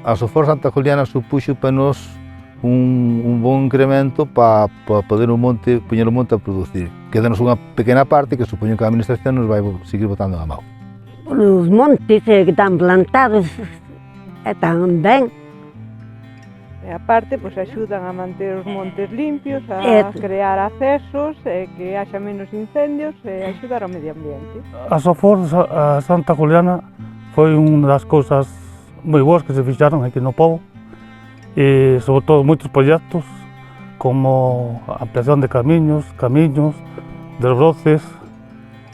A Sofor Santa Juliana supuxo para nós un bon incremento para poder poñer o monte a producir. Quedanos unha pequena parte que supoño que a administración nos vai seguir botando a mão. Os montes que están plantados están ben. E aparte, axudan a manter os montes limpios, a crear accesos, que haxa menos incendios e axudar ao medio ambiente. A Sofor Santa Juliana foi unha das cousas moi boas que se fixaron aquí no pobo e, sobre todo, moitos proxectos como a ampliación de camiños, desbroces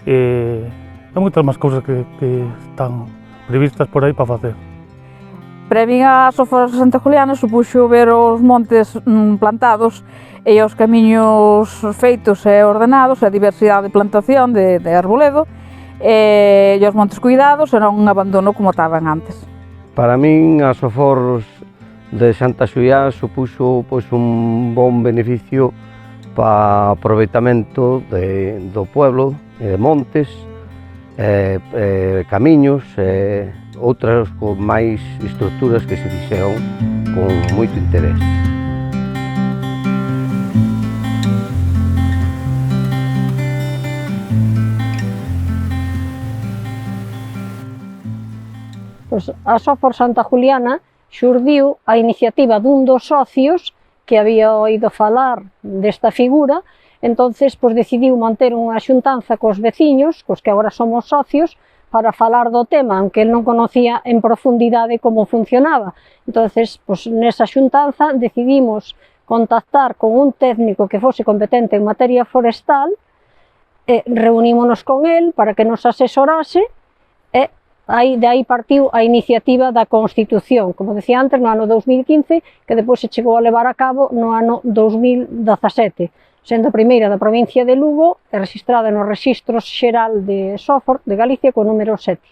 e moitas máis cousas que están previstas por aí para facer. Para min a Sofor Santa Juliana supuxo ver os montes plantados e os camiños feitos e ordenados, a diversidade de plantación de arboledo e os montes cuidados e non un abandono como estaban antes. Para min a Sofor de Santa Xulián supuxo un bon beneficio para o aproveitamento do pueblo e de montes, camiños e outras con máis estructuras que se fixeron con moito interés. A Sofor Santa Juliana xurdiu a iniciativa dun dos socios que había oído falar desta figura, entonces decidiu manter unha xuntanza cos veciños, cos que agora somos socios, para falar do tema, aunque el non conocía en profundidade como funcionaba. Entonces, nesa xuntanza decidimos contactar con un técnico que fose competente en materia forestal, reunímonos con el para que nos asesorase e de aí partiu a iniciativa da Constitución, como decía antes, no ano 2015, que depois se chegou a levar a cabo no ano 2017, sendo a primeira da provincia de Lugo e registrada no Rexistro Xeral de Sofor de Galicia co número 7.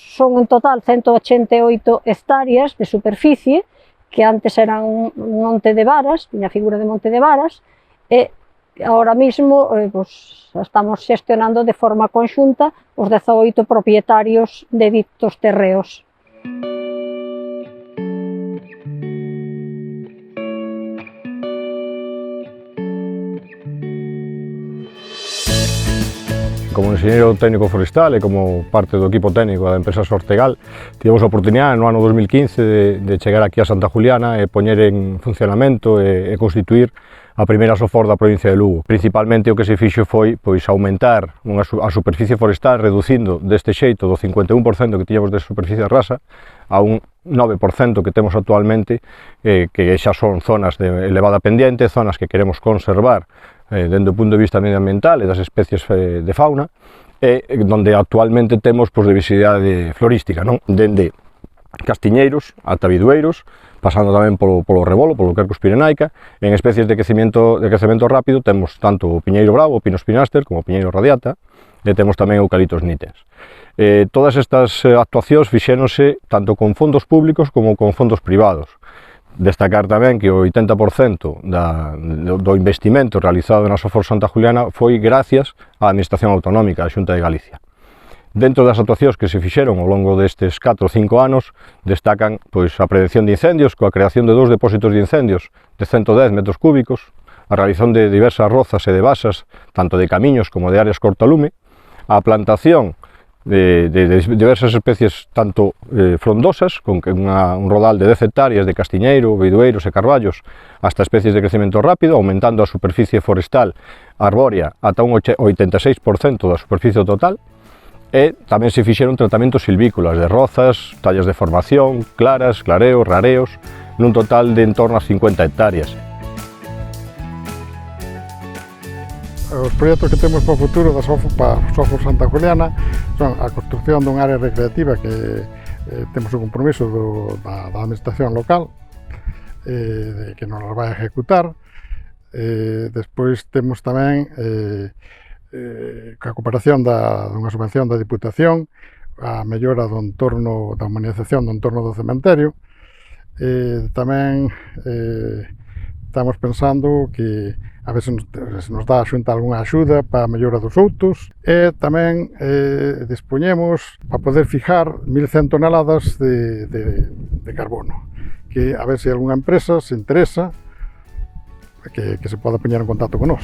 Son en total 188 hectáreas de superficie, que antes eran un monte de varas, tiña a figura de monte de varas, e ahora mismo estamos xestionando de forma conxunta os 18 propietarios de ditos terreos. Como enxeñeiro técnico forestal e como parte do equipo técnico da empresa Sortegal, tivemos a oportunidade no ano 2015 de chegar aquí a Santa Juliana e poñer en funcionamento e constituir a primeira Sofor da provincia de Lugo. Principalmente o que se fixo foi aumentar a superficie forestal reducindo deste xeito do 51% que tiñamos de superficie rasa a un 9% que temos actualmente, que xa son zonas de elevada pendiente, zonas que queremos conservar dende o punto de vista medioambiental e das especies de fauna, e donde actualmente temos diversidade florística, dende castiñeiros ata bidueiros, pasando tamén polo rebolo, polo Quercus pirenaica. En especies de crecemento rápido temos tanto o piñeiro bravo, o Pinus pinaster, como o piñeiro radiata, e temos tamén eucaliptos nitens. Todas estas actuacións fixéronse tanto con fondos públicos como con fondos privados. Destacar tamén que o 80% do investimento realizado na Sofor Santa Juliana foi gracias á Administración Autonómica, a Xunta de Galicia. Dentro das actuacións que se fixeron ao longo destes 4 ou 5 anos, destacan a prevención de incendios, coa creación de 2 depósitos de incendios de 110 metros cúbicos, a realización de diversas rozas e de basas, tanto de camiños como de áreas cortalume, a plantación de diversas especies tanto frondosas, con un rodal de 10 hectáreas de castiñeiro, bidueiros e carballos, hasta especies de crecemento rápido, aumentando a superficie forestal arbórea ata un 86% da superficie total, e tamén se fixeron tratamentos silvícolas de rozas, tallas de formación, claras, clareos, rareos, nun total de en torno a 50 hectáreas. Os proxectos que temos para o futuro da Sofor Santa Juliana son a construcción dunha área recreativa que temos o compromiso da administración local que nos vai a ejecutar. Despois temos tamén a cooperación dunha subvención da Diputación a mellora do entorno, da humanización do entorno do cementerio. Tamén estamos pensando que a ver se nos dá a Xunta algunha axuda para a mellora dos outos e tamén dispoñemos para poder fijar 1.100 toneladas de carbono, que a ver se algunha empresa se interesa que se poda poñer en contacto con nós.